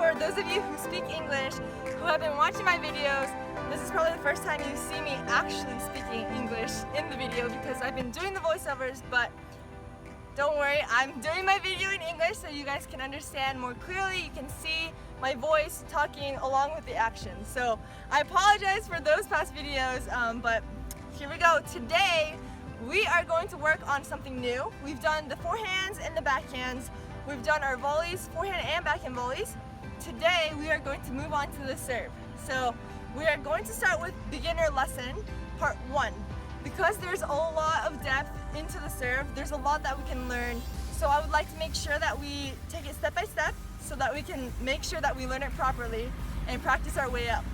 for those of you who speak English, who have been watching my videos, this is probably the first time you see me actually speaking English in the video because I've been doing the voiceovers, but don't worry, I'm doing my video in English so you guys can understand more clearly. You can see my voice talking along with the action. So I apologize for those past videos, but here we go. Today, we are going to work on something new. We've done the forehands and the backhands. We've done our volleys, forehand and backhand volleys. Today, we are going to move on to the serve. So we are going to start with beginner lesson, part 1. Because there's a lot of depth into the serve, there's a lot that we can learn. So I would like to make sure that we take it step by step so that we can make sure that we learn it properly and practice our way up.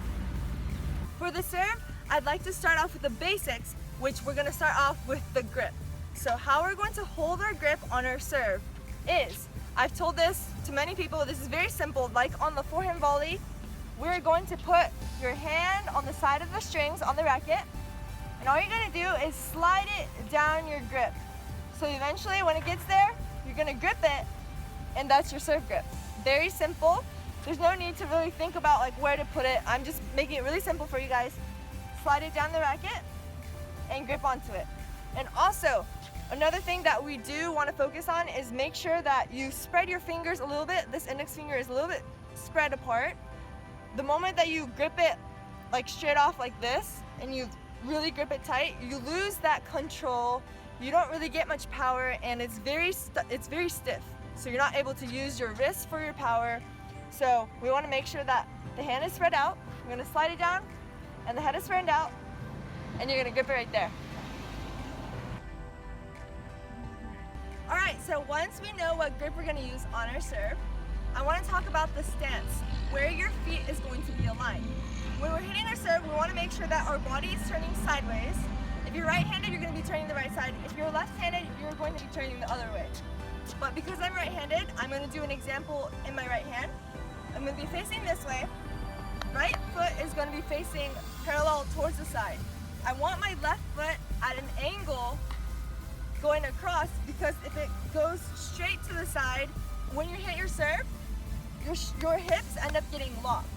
For the serve, I'd like to start off with the basics, which we're going to start off with the grip. So how we're going to hold our grip on our serve is, I've told this to many people, this is very simple. Like on the forehand volley, we're going to put your hand on the side of the strings on the racket, and all you're going to do is slide it down your grip. So eventually when it gets there, you're going to grip it, and that's your serve grip. Very simple. There's no need to really think about like where to put it. I'm just making it really simple for you guys. Slide it down the racket and grip onto it. And also, another thing that we do want to focus on is make sure that you spread your fingers a little bit. This index finger is a little bit spread apart. The moment that you grip it like straight off like this and you really grip it tight, you lose that control. You don't really get much power, and it's very stiff. So you're not able to use your wrist for your power. So we want to make sure that the hand is spread out. You're going to slide it down and the head is spread out, and you're going to grip it right there. Alright, so once we know what grip we're going to use on our serve, I want to talk about the stance, where your feet is going to be aligned. When we're hitting our serve, we want to make sure that our body is turning sideways. If you're right-handed, you're going to be turning the right side. If you're left-handed, you're going to be turning the other way. But because I'm right-handed, I'm going to do an example in my right hand. I'm going to be facing this way. Right foot is going to be facing parallel towards the side. I want my left foot at an angle going across, because if it goes straight to the side, when you hit your serve, your hips end up getting locked.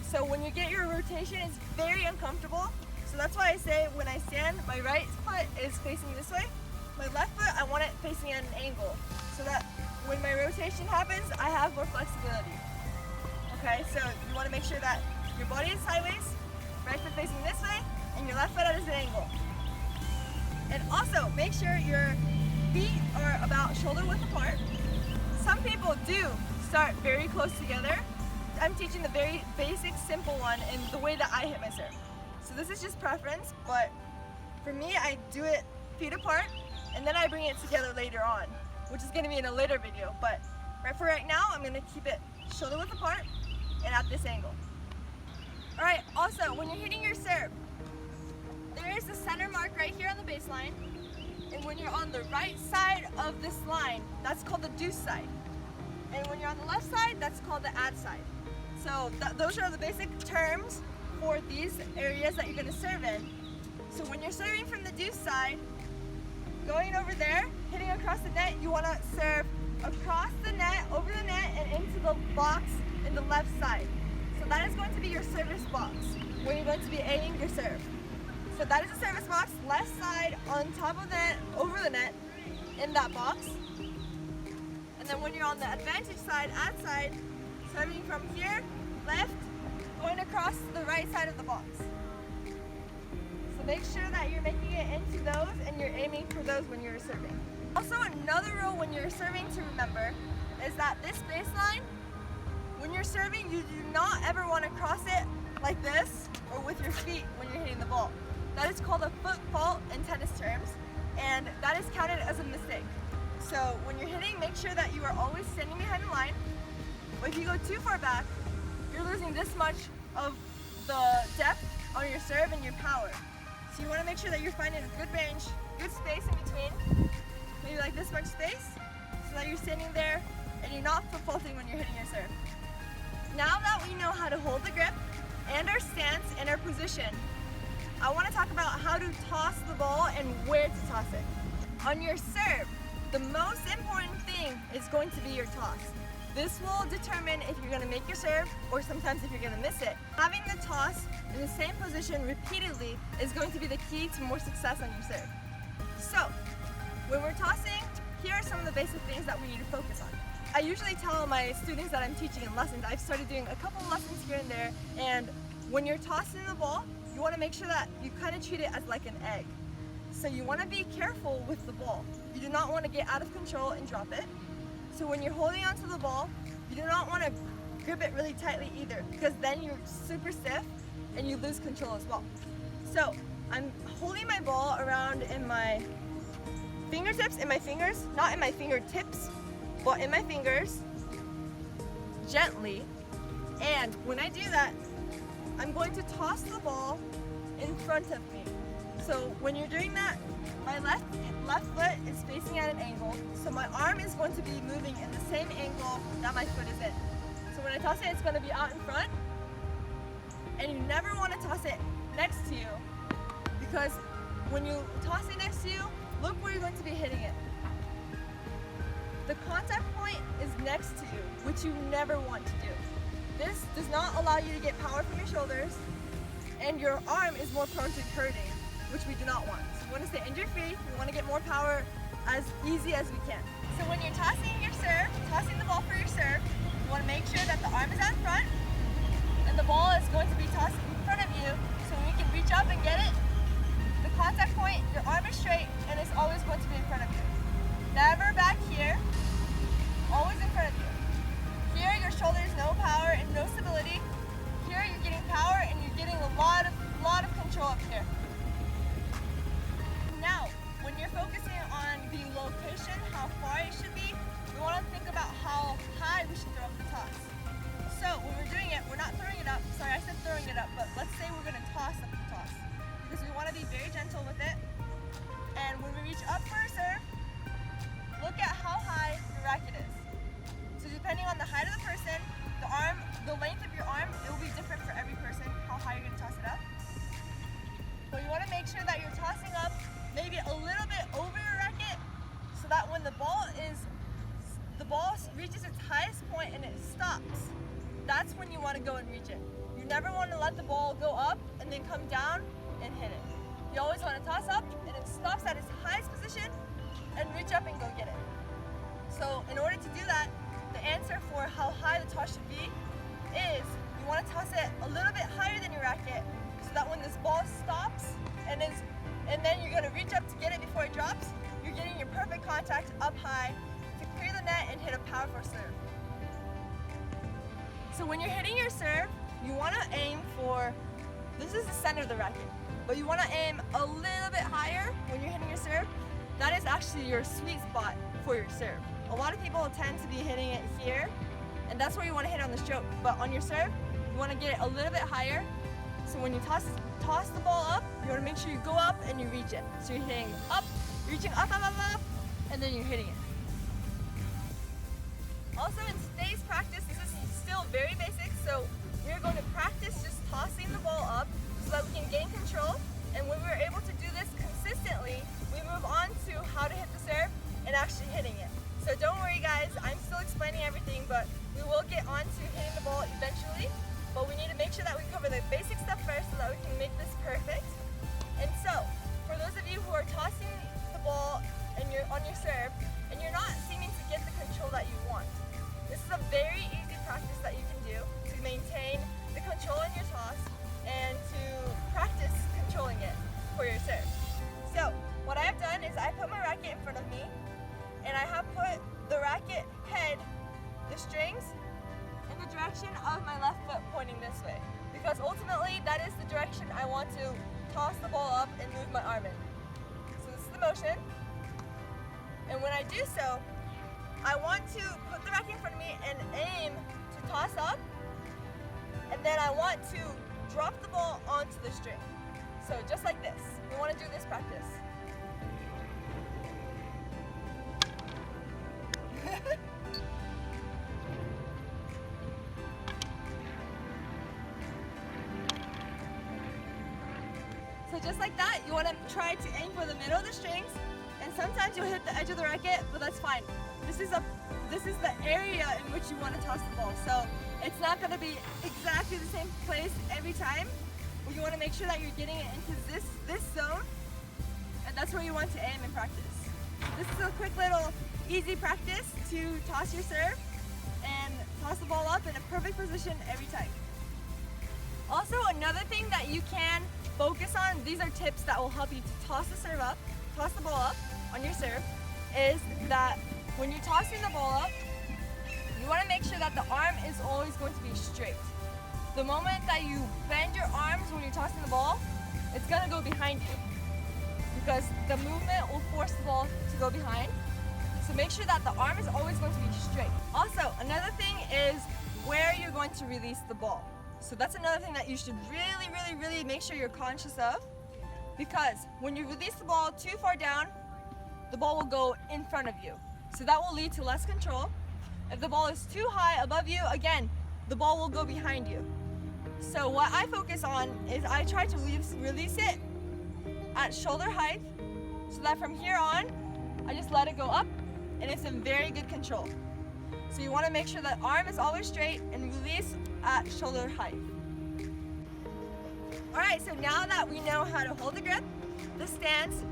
So when you get your rotation, it's very uncomfortable. So that's why I say when I stand, my right foot is facing this way. My left foot, I want it facing at an angle, so that when my rotation happens, I have more flexibility. Okay, so you want to make sure that your body is sideways, right foot facing this way, and your left foot at an angle. And also, make sure your feet are about shoulder width apart. Some people do start very close together. I'm teaching the very basic, simple one in the way that I hit my serve. So this is just preference, but for me, I do it feet apart, and then I bring it together later on, which is going to be in a later video. But for right now, I'm going to keep it shoulder width apart and at this angle. Alright, also, when you're hitting your serve, there is a center mark right here on the baseline, and when you're on the right side of this line, that's called the deuce side. And when you're on the left side, that's called the ad side. So those are the basic terms for these areas that you're going to serve in. So when you're serving from the deuce side, going over there, hitting across the net, you want to serve across the net, over the net, and into the box in the left side. So that is going to be your service box, where you're going to be aiming your serve. So that is a service box, left side, on top of the net, over the net, in that box. And then when you're on the advantage side, ad side, serving from here, left, going across the right side of the box. So make sure that you're making it into those and you're aiming for those when you're serving. Also, another rule when you're serving to remember is that this baseline, when you're serving, you do not ever want to cross it like this or with your feet when you're hitting the ball. That is called a foot fault in tennis terms, and that is counted as a mistake. So when you're hitting, make sure that you are always standing behind the line. But if you go too far back, you're losing this much of the depth on your serve and your power. So you want to make sure that you're finding a good range, good space in between, maybe like this much space, so that you're standing there and you're not foot faulting when you're hitting your serve. Now that we know how to hold the grip and our stance and our position, I want to talk about how to toss the ball and where to toss it. On your serve, the most important thing is going to be your toss. This will determine if you're going to make your serve or sometimes if you're going to miss it. Having the toss in the same position repeatedly is going to be the key to more success on your serve. So, when we're tossing, here are some of the basic things that we need to focus on. I usually tell my students that I'm teaching in lessons, I've started doing a couple lessons here and there, and when you're tossing the ball, you want to make sure that you kind of treat it as like an egg. So you want to be careful with the ball. You do not want to get out of control and drop it. So when you're holding onto the ball, you do not want to grip it really tightly either, because then you're super stiff and you lose control as well. So I'm holding my ball around in my fingertips, in my fingers, not in my fingertips, but in my fingers, gently. And when I do that, I'm going to toss the ball in front of me. So when you're doing that, my left foot is facing at an angle, so my arm is going to be moving in the same angle that my foot is in. So when I toss it, it's going to be out in front, and you never want to toss it next to you, because when you toss it next to you, look where you're going to be hitting it. The contact point is next to you, which you never want to do. This does not allow you to get power from your shoulders, and your arm is more prone to hurting, which we do not want. So we want to stay injury free. We want to get more power as easy as we can. So when you're tossing your serve, tossing the ball for your serve, you want to make sure that the arm is out in front, and the ball is going to be tossed in front of you, so when you can reach up and get it, the contact point, your arm is straight, and it's always going to be in front of you. Never back here, always in front of you. Here, your shoulders, no power and no stability. Here, you're getting power and you're getting a lot of control up here. Now, when you're focusing on the location, how far it should be, we want to think about how high we should throw up the toss. So, when we're doing it, we're not throwing it up. Sorry, I said throwing it up, but let's say we're going to toss up the toss, because we want to be very gentle with it. And when we reach up for a serve, look at how high your racket is. So depending on the height of the person, the length of your arm, it will be different for every person, how high you're going to toss it up. But you want to make sure that you're tossing up maybe a little bit over your racket, so that when the ball reaches its highest point and it stops, that's when you want to go and reach it. You never want to let the ball go up and then come down and hit it. You always want to toss up and it stops at its highest position and reach up and go get it. So in order to do that, the answer for how high the toss should be is you want to toss it a little bit higher than your racket, so that when this ball stops and then you're going to reach up to get it before it drops, you're getting your perfect contact up high to clear the net and hit a powerful serve. So when you're hitting your serve, you want to aim for, this is the center of the racket, but you want to aim a little bit higher when you're hitting your serve. That is actually your sweet spot for your serve. A lot of people tend to be hitting it here, and that's where you want to hit on the stroke. But on your serve, you want to get it a little bit higher. So when you toss the ball up, you want to make sure you go up and you reach it. So you're hitting up, reaching up, and then you're hitting it. Also in today's practice, this is still very basic, so we're going to practice just tossing the ball up so that we can gain control. And when we're able to do this consistently, we move on to how to hit the serve and actually hitting it. So don't worry guys, I'm still explaining everything, but we will get on to hitting the ball eventually. But we need to make sure that we cover the basic stuff first so that we can make this perfect. And so, for those of you who are tossing the ball and you're on your serve, and you're not seeming to get the control that you want, this is a very easy practice that you can do to maintain the control in your toss and to practice controlling it for your serve. So, what I have done is I put my racket in front of me, and I have put the racket head, the strings, in the direction of my left foot pointing this way. Because ultimately, that is the direction I want to toss the ball up and move my arm in. So this is the motion. And when I do so, I want to put the racket in front of me and aim to toss up. And then I want to drop the ball onto the string. So just like this. We want to do this practice. So just like that, you want to try to aim for the middle of the strings, and sometimes you'll hit the edge of the racket, but that's fine. This is a this is the area in which you want to toss the ball. So it's not going to be exactly the same place every time. But you want to make sure that you're getting it into this zone, and that's where you want to aim in practice. This is a quick little easy practice to toss your serve and toss the ball up in a perfect position every time. Also, another thing that you can focus on, these are tips that will help you to toss the ball up on your serve, is that when you're tossing the ball up, you want to make sure that the arm is always going to be straight. The moment that you bend your arms when you're tossing the ball, it's going to go behind you because the movement will force the ball to go behind. So make sure that the arm is always going to be straight. Also, another thing is where you're going to release the ball. So that's another thing that you should really make sure you're conscious of, because when you release the ball too far down, the ball will go in front of you. So that will lead to less control. If the ball is too high above you, again, the ball will go behind you. So what I focus on is I try to release it at shoulder height, so that from here on, I just let it go up and it's in very good control. So you want to make sure that arm is always straight and release at shoulder height. Alright, so now that we know how to hold the grip, the stance,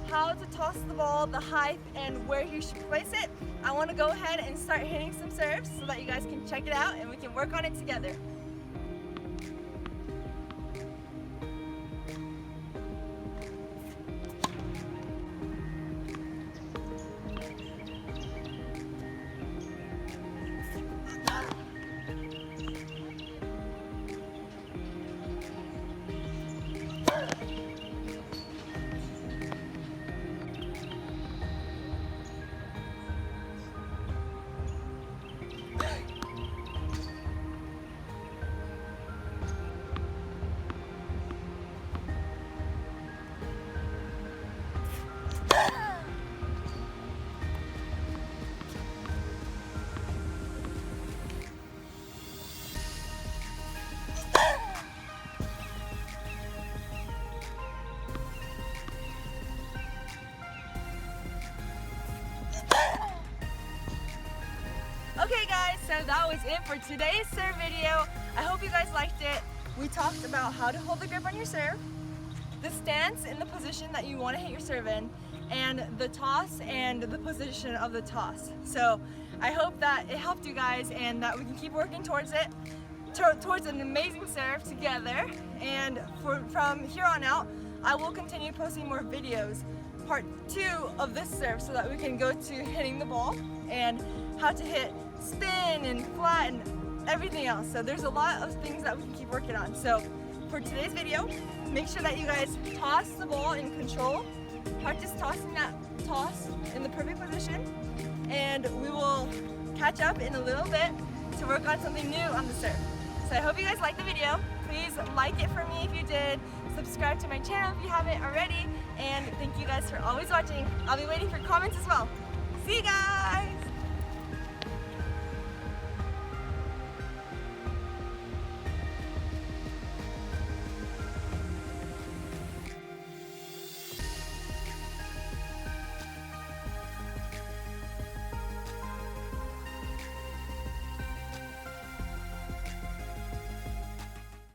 how to toss the ball, the height, and where you should place it, I want to go ahead and start hitting some serves so that you guys can check it out and we can work on it together. Okay guys, so that was it for today's serve video. I hope you guys liked it. We talked about how to hold the grip on your serve, the stance in the position that you want to hit your serve in, and the toss and the position of the toss. So I hope that it helped you guys and that we can keep working towards it, towards an amazing serve together. And from here on out, I will continue posting more videos, part 2 of this serve, so that we can go to hitting the ball and how to hit spin and flat and everything else. So there's a lot of things that we can keep working on. So for today's video, make sure that you guys toss the ball in control, practice tossing that toss in the perfect position, and we will catch up in a little bit to work on something new on the serve. So I hope you guys liked the video. Please like it for me if you did, subscribe to my channel if you haven't already, and thank you guys for always watching. I'll be waiting for comments as well. See you guys!